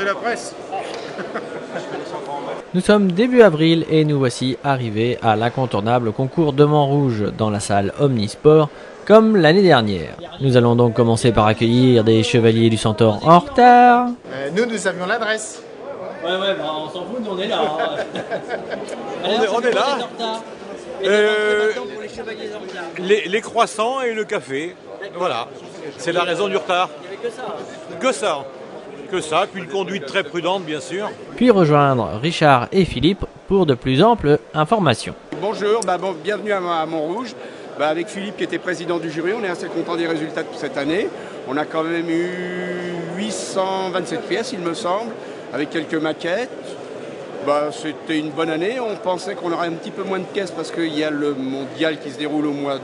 de la presse. Nous sommes début avril et nous voici arrivés à l'incontournable concours de Montrouge dans la salle Omnisport, comme l'année dernière. Nous allons donc commencer par accueillir des chevaliers du Centaure en retard. Nous avions l'adresse. Ouais, on s'en fout, nous on est là. On est là. Les croissants et le café. Voilà. C'est la raison du retard. Il n'y avait que ça. Que ça, puis une conduite très prudente, bien sûr. Puis rejoindre Richard et Philippe pour de plus amples informations. Bonjour, bienvenue à Montrouge. Avec Philippe qui était président du jury, on est assez content des résultats de cette année. On a quand même eu 827 pièces, il me semble, avec quelques maquettes. C'était une bonne année. On pensait qu'on aurait un petit peu moins de pièces parce qu'il y a le mondial qui se déroule au mois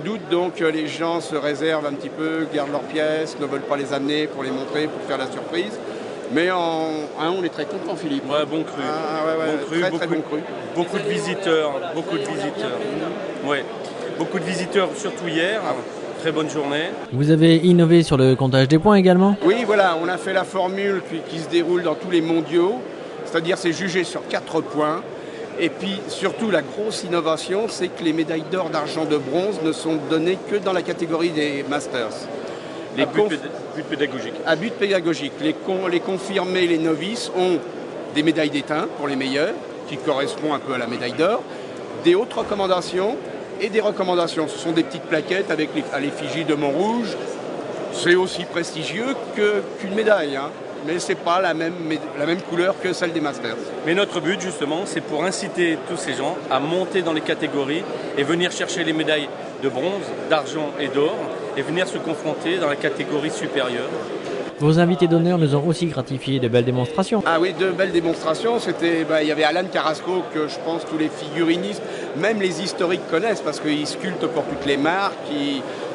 d'août. Donc les gens se réservent un petit peu, gardent leurs pièces, ne veulent pas les amener pour les montrer, pour faire la surprise. Mais on est très content, Philippe. Ouais, bon cru. Très bon cru. Beaucoup de visiteurs. Ouais. Beaucoup de visiteurs, surtout hier. Très bonne journée. Vous avez innové sur le comptage des points également ? Oui, voilà, on a fait la formule qui se déroule dans tous les mondiaux. C'est-à-dire c'est jugé sur 4 points. Et puis surtout la grosse innovation, c'est que les médailles d'or, d'argent, de bronze ne sont données que dans la catégorie des Masters. But pédagogique. À but pédagogique. Les confirmés, les novices ont des médailles d'étain pour les meilleurs, qui correspondent un peu à la médaille d'or, des hautes recommandations et des recommandations. Ce sont des petites plaquettes avec à l'effigie de Montrouge. C'est aussi prestigieux qu'une médaille, hein. Mais ce n'est pas la même couleur que celle des Masters. Mais notre but, justement, c'est pour inciter tous ces gens à monter dans les catégories et venir chercher les médailles de bronze, d'argent et d'or et venir se confronter dans la catégorie supérieure. Vos invités d'honneur nous ont aussi gratifié de belles démonstrations. Ah oui, de belles démonstrations. Il y avait Alan Carrasco que je pense tous les figurinistes, même les historiques connaissent parce qu'il sculpte pour toutes les marques.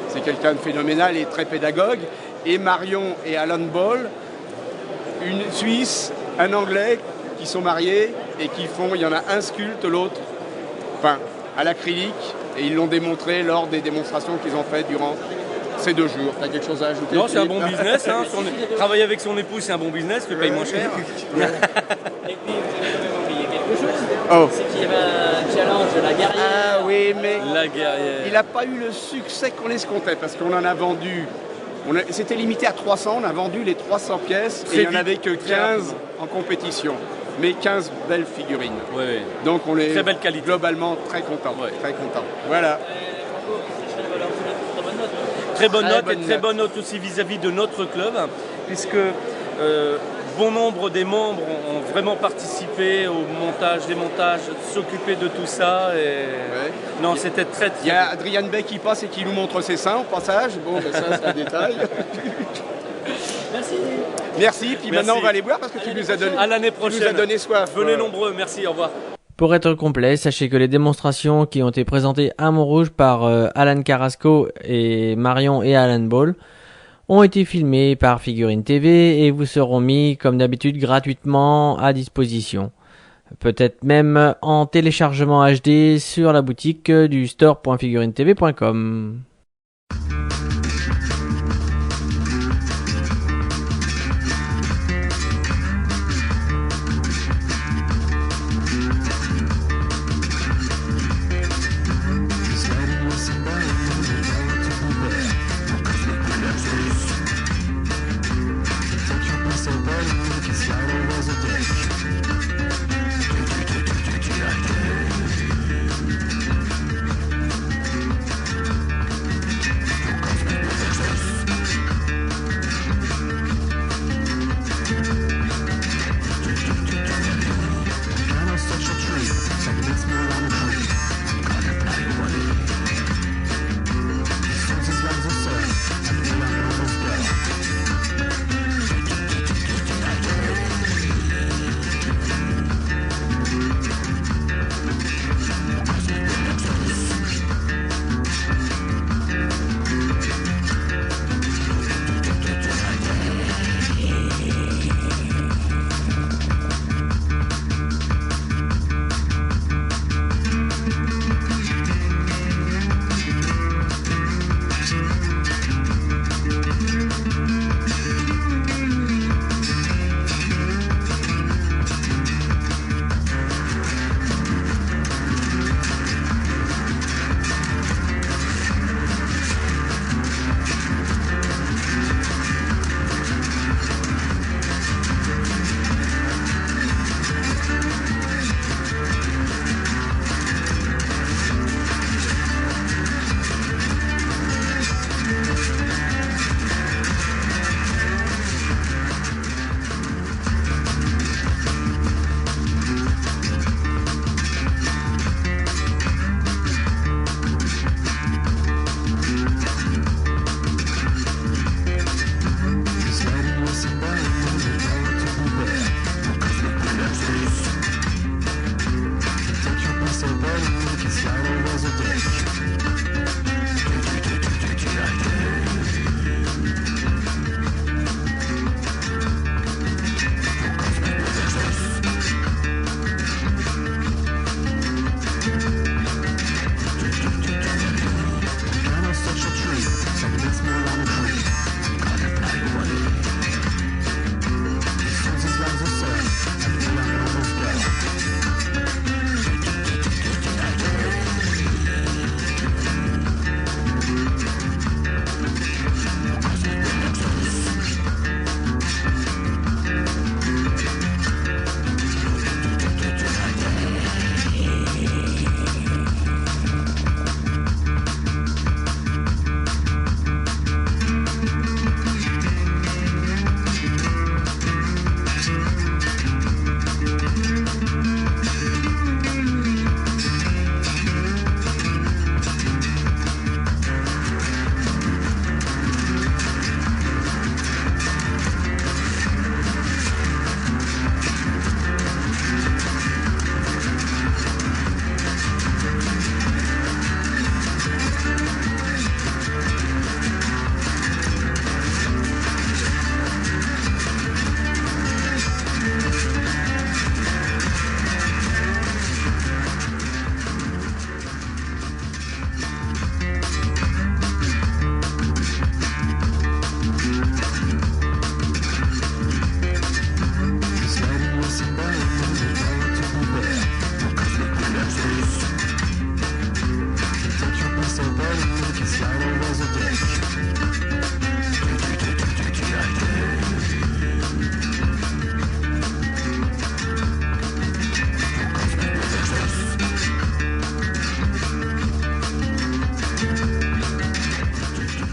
C'est quelqu'un de phénoménal et très pédagogue. Et Marion et Alan Ball, une Suisse, un Anglais qui sont mariés et il y en a un sculpte, l'autre à l'acrylique. Et ils l'ont démontré lors des démonstrations qu'ils ont faites durant ces 2 jours. Tu as quelque chose à ajouter ? Non, c'est un bon business. Travailler avec son épouse, c'est un bon business, tu payes moins cher. Et puis, vous avez même oublié quelque chose. Oh. C'est qu'il y avait un challenge de la guerrière. Ah oui, mais La guerrière. il n'a pas eu le succès qu'on escomptait parce qu'on en a vendu. C'était limité à 300, on a vendu les 300 pièces et il n'y en avait que 15 en compétition. Mais 15 belles figurines. Ouais. Donc on est très belle qualité. Globalement très content. Ouais. Très content. Voilà. Très bonne note et très bonne note aussi vis-à-vis de notre club, puisque bon nombre des membres ont vraiment participé au montage, démontage, s'occuper de tout ça. Et... Ouais. Non, c'était très. Il y a Adrian Bay qui passe et qui nous montre ses seins au passage. Bon, mais ça c'est un détail. Merci. Puis maintenant on va aller boire parce que tu nous as donné. À l'année prochaine. Tu nous as donné soif. Venez nombreux. Merci. Au revoir. Pour être complet, sachez que les démonstrations qui ont été présentées à Montrouge par Alan Carrasco et Marion et Alan Ball ont été filmées par Figurine TV et vous seront mis comme d'habitude gratuitement à disposition. Peut-être même en téléchargement HD sur la boutique du store.figurinetv.com.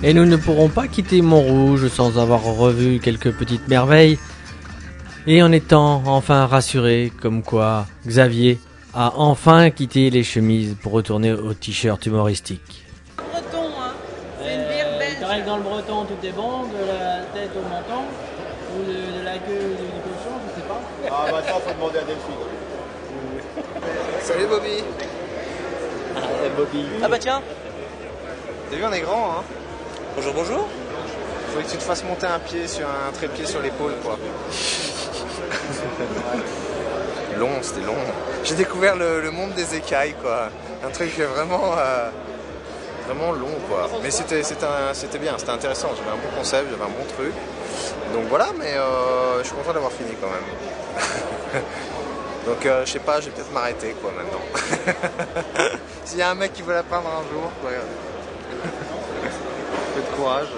Et nous ne pourrons pas quitter Montrouge sans avoir revu quelques petites merveilles. Et en étant enfin rassurés, comme quoi Xavier a enfin quitté les chemises pour retourner au t-shirt humoristique. Breton, hein. C'est une bière belge. Il paraît que dans le breton tout est bon, de la tête au menton, ou de la queue du cochon, je sais pas. Ah, maintenant, faut demander à Delphine. Salut Bobby. Ah bah tiens. T'as vu, on est grand, hein. Bonjour, bonjour. Faudrait que tu te fasses monter un pied sur un trépied sur l'épaule, quoi. C'était long. J'ai découvert le monde des écailles, quoi. Un truc vraiment long, quoi. Mais c'était bien, c'était intéressant. J'avais un bon concept, j'avais un bon truc. Donc voilà, mais je suis content d'avoir fini quand même. Donc je sais pas, je vais peut-être m'arrêter, quoi, maintenant. S'il y a un mec qui veut la prendre un jour, quoi. Peu de courage.